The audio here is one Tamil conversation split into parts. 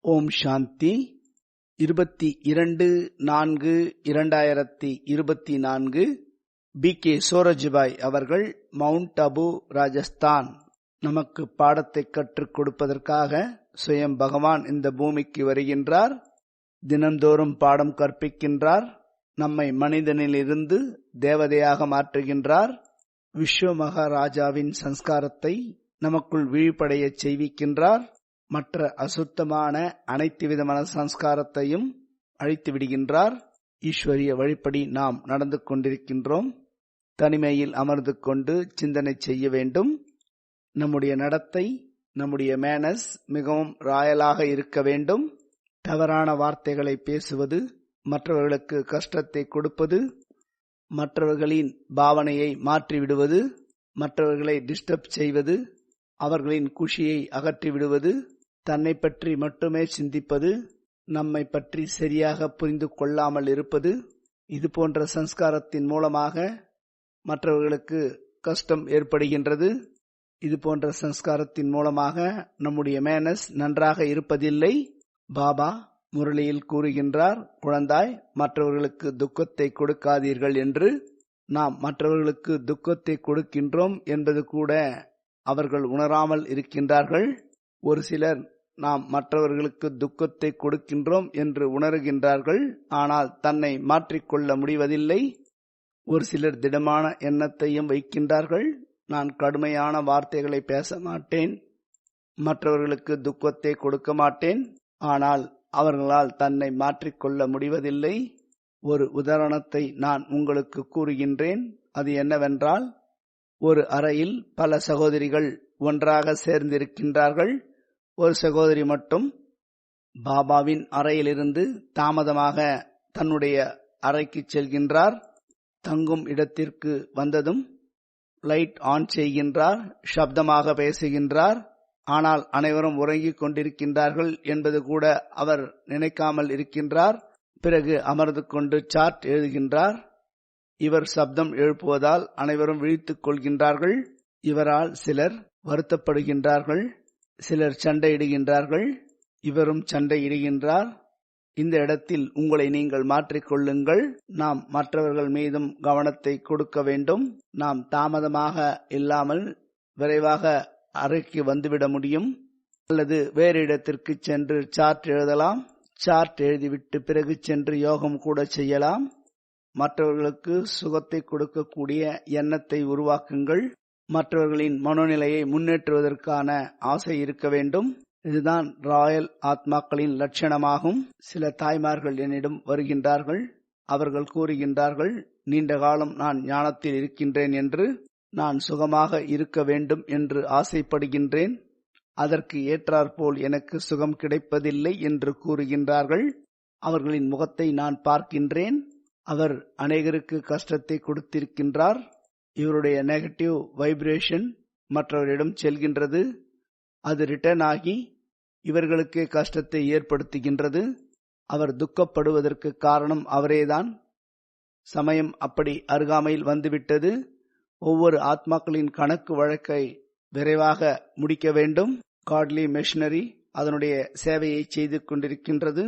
ஓம் சாந்தி. 22/4/2024 B.K. சோரஜ்பாய் அவர்கள், மவுண்ட் அபு, ராஜஸ்தான். நமக்கு பாடத்தை கற்றுக் கொடுப்பதற்காக சுயம் பகவான் இந்த பூமிக்கு வருகின்றார். தினந்தோறும் பாடம் கற்பிக்கின்றார். நம்மை மனிதனிலிருந்து தேவதையாக மாற்றுகின்றார். விஸ்வ மகாராஜாவின் சன்ஸ்காரத்தை நமக்குள் விழிப்படையச் செய்விக்கின்றார். மற்ற அசுத்தமான அனைத்து விதமான சன்ஸ்காரத்தையும் அழித்து விடுகின்றார். ஈஸ்வரிய வழிப்படி நாம் நடந்து கொண்டிருக்கின்றோம். தனிமையில் அமர்ந்து கொண்டு சிந்தனை செய்ய வேண்டும். நம்முடைய நடத்தை, நம்முடைய மேனஸ் மிகவும் ராயலாக இருக்க வேண்டும். தவறான வார்த்தைகளை பேசுவது, மற்றவர்களுக்கு கஷ்டத்தை கொடுப்பது, மற்றவர்களின் பாவனையை மாற்றிவிடுவது, மற்றவர்களை டிஸ்டர்ப் செய்வது, அவர்களின் குஷியை அகற்றிவிடுவது, தன்னை பற்றி மட்டுமே சிந்திப்பது, நம்மை பற்றி சரியாக புரிந்து கொள்ளாமல் இருப்பது, இது போன்ற சன்ஸ்காரத்தின் மூலமாக மற்றவர்களுக்கு கஷ்டம் ஏற்படுகின்றது. இது போன்ற சன்ஸ்காரத்தின் மூலமாக நம்முடைய மேனஸ் நன்றாக இருப்பதில்லை. பாபா முரளியில் கூறுகின்றார், குழந்தாய், மற்றவர்களுக்கு துக்கத்தை கொடுக்காதீர்கள் என்று. நாம் மற்றவர்களுக்கு துக்கத்தை கொடுக்கின்றோம் என்பது கூட அவர்கள் உணராமல் இருக்கின்றார்கள். ஒரு சிலர் நாம் மற்றவர்களுக்கு துக்கத்தை கொடுக்கின்றோம் என்று உணர்கின்றார்கள், ஆனால் தன்னை மாற்றிக்கொள்ள முடிவதில்லை. ஒரு சிலர் திடமான எண்ணத்தையும் வைக்கின்றார்கள். நான் கடுமையான வார்த்தைகளை பேச மாட்டேன், மற்றவர்களுக்கு துக்கத்தை கொடுக்க மாட்டேன், ஆனால் அவர்களால் தன்னை மாற்றிக்கொள்ள முடிவதில்லை. ஒரு உதாரணத்தை நான் உங்களுக்கு கூறுகின்றேன். அது என்னவென்றால், ஒரு அறையில் பல சகோதரிகள் ஒன்றாக சேர்ந்திருக்கின்றார்கள். ஒரு சகோதரி மட்டும் பாபாவின் அறையிலிருந்து தாமதமாக தன்னுடைய அறைக்கு செல்கின்றார். தங்கும் இடத்திற்கு வந்ததும் லைட் ஆன் செய்கின்றார், சப்தமாக பேசுகின்றார். ஆனால் அனைவரும் உறங்கிக் கொண்டிருக்கின்றார்கள் என்பது கூட அவர் நினைக்காமல் இருக்கின்றார். பிறகு அமர்ந்து கொண்டு சார்ட் எழுதுகின்றார். இவர் சப்தம் எழுப்புவதால் அனைவரும் விழித்துக் கொள்கின்றார்கள். இவரால் சிலர் வருத்தப்படுகின்றார்கள், சிலர் சண்டையிடுகின்றார்கள். இவரும் சண்டையிடுகின்றார். இந்த இடத்தில் உங்களை நீங்கள் மாற்றிக்கொள்ளுங்கள். நாம் மற்றவர்கள் மீதும் கவனத்தை கொடுக்க வேண்டும். நாம் தாமதமாக இல்லாமல் விரைவாக அறைக்கு வந்துவிட முடியும். அல்லது வேறு இடத்திற்கு சென்று சார்ட் எழுதலாம். சார்ட் எழுதிவிட்டு பிறகு சென்று யோகம் கூட செய்யலாம். மற்றவர்களுக்கு சுகத்தை கொடுக்கக்கூடிய எண்ணத்தை உருவாக்குங்கள். மற்றவர்களின் மனோநிலையை முன்னேற்றுவதற்கான ஆசை இருக்க வேண்டும். இதுதான் ராயல் ஆத்மாக்களின் லட்சணமாகும். சில தாய்மார்கள் என்னிடம் வருகின்றார்கள். அவர்கள் கூறுகின்றார்கள், நீண்ட காலம் நான் ஞானத்தில் இருக்கின்றேன் என்று, நான் சுகமாக இருக்க வேண்டும் என்று ஆசைப்படுகின்றேன். அதற்கு ஏற்றாற்போல் எனக்கு சுகம் கிடைப்பதில்லை என்று கூறுகின்றார்கள். அவர்களின் முகத்தை நான் பார்க்கின்றேன். அவர் அநேகருக்கு கஷ்டத்தை கொடுத்திருக்கின்றார். இவருடைய நெகட்டிவ் வைப்ரேஷன் மற்றவரிடம் செல்கின்றது. அது ரிட்டர்ன் ஆகி இவர்களுக்கே கஷ்டத்தை ஏற்படுத்துகின்றது. அவர் துக்கப்படுவதற்கு காரணம் அவரேதான். சமயம் அப்படி அருகாமையில் வந்துவிட்டது. ஒவ்வொரு ஆத்மாக்களின் கணக்கு வழக்கை விரைவாக முடிக்க வேண்டும். காட்லி மிஷனரி அதனுடைய சேவையை செய்து கொண்டிருக்கின்றது.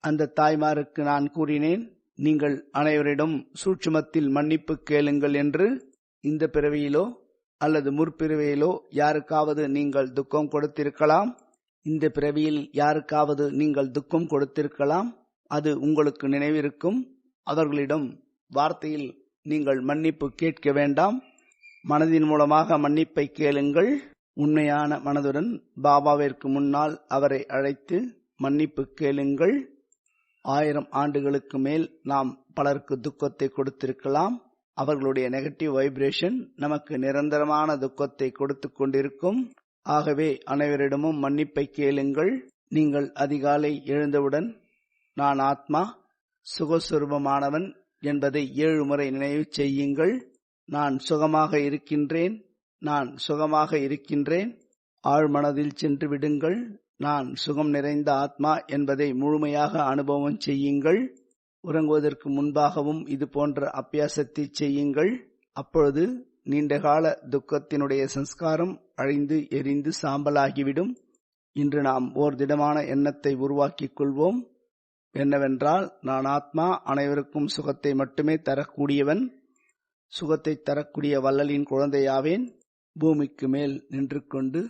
அந்த தாய்மாருக்கு நான் கூறினேன், நீங்கள் அனைவரிடம் சூட்சுமத்தில் மன்னிப்பு கேளுங்கள் என்று. இந்த பிறவியிலோ அல்லது முற்பிறவியிலோ யாருக்காவது நீங்கள் துக்கம் கொடுத்திருக்கலாம். இந்த பிறவியில் யாருக்காவது நீங்கள் துக்கம் கொடுத்திருக்கலாம். அது உங்களுக்கு நினைவிருக்கும். அவர்களிடம் வார்த்தையில் நீங்கள் மன்னிப்பு கேட்க வேண்டாம். மனதின் மூலமாக மன்னிப்பை கேளுங்கள். உண்மையான மனதுடன் பாபாவிற்கு முன்னால் அவரை அழைத்து மன்னிப்பு கேளுங்கள். 1000 ஆண்டுகளுக்கு மேல் நாம் பலருக்கு துக்கத்தை கொடுத்திருக்கலாம். அவர்களுடைய நெகட்டிவ் வைப்ரேஷன் நமக்கு நிரந்தரமான துக்கத்தை கொடுத்து கொண்டிருக்கும். ஆகவே அனைவரிடமும் மன்னிப்பை கேளுங்கள். நீங்கள் அதிகாலை எழுந்தவுடன் நான் ஆத்மா, சுகஸ்வரூபமானவன் என்பதை 7 முறை நினைவு செய்யுங்கள். நான் சுகமாக இருக்கின்றேன், நான் சுகமாக இருக்கின்றேன். ஆழ்மனதில் சென்று விடுங்கள். நான் சுகம் நிறைந்த ஆத்மா என்பதை முழுமையாக அனுபவம் செய்யுங்கள். உறங்குவதற்கு முன்பாகவும் இது போன்ற அபியாசத்தை செய்யுங்கள். அப்பொழுது நீண்டகால துக்கத்தினுடைய சன்ஸ்காரம் அழிந்து எரிந்து சாம்பலாகிவிடும். இன்று நாம் ஓர் திடமான எண்ணத்தை உருவாக்கிக் கொள்வோம். என்னவென்றால், நான் ஆத்மா, அனைவருக்கும் சுகத்தை மட்டுமே தரக்கூடியவன், சுகத்தை தரக்கூடிய வள்ளலின் குழந்தையாவேன். பூமிக்கு மேல் நின்று கொண்டு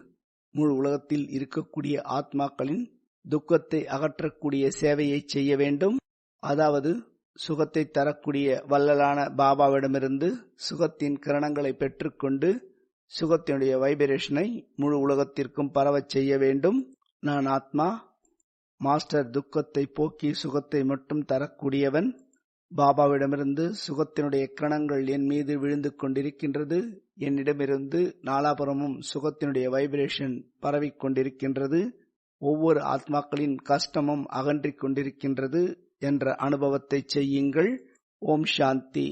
முழு உலகத்தில் இருக்கக்கூடிய ஆத்மாக்களின் துக்கத்தை அகற்றக்கூடிய சேவையை செய்ய வேண்டும். அதாவது சுகத்தை தரக்கூடிய வள்ளலான பாபாவிடமிருந்து சுகத்தின் கிரணங்களை பெற்றுக்கொண்டு சுகத்தினுடைய வைப்ரேஷனை முழு உலகத்திற்கும் பரவச் செய்ய வேண்டும். நான் ஆத்மா, மாஸ்டர் துக்கத்தை போக்கி சுகத்தை மட்டும் தரக்கூடியவன். பாபாவிடமிருந்து சுகத்தினுடைய கிரணங்கள் என் மீது விழுந்து கொண்டிருக்கின்றது. என்னிடமிருந்து நாலாபுரமும் சுகத்தினுடைய வைப்ரேஷன் பரவிக் கொண்டிருக்கின்றது. ஒவ்வொரு ஆத்மாக்களின் கஷ்டமும் அகன்றிக் கொண்டிருக்கின்றது என்ற அனுபவத்தை செய்யுங்கள். ஓம் சாந்தி.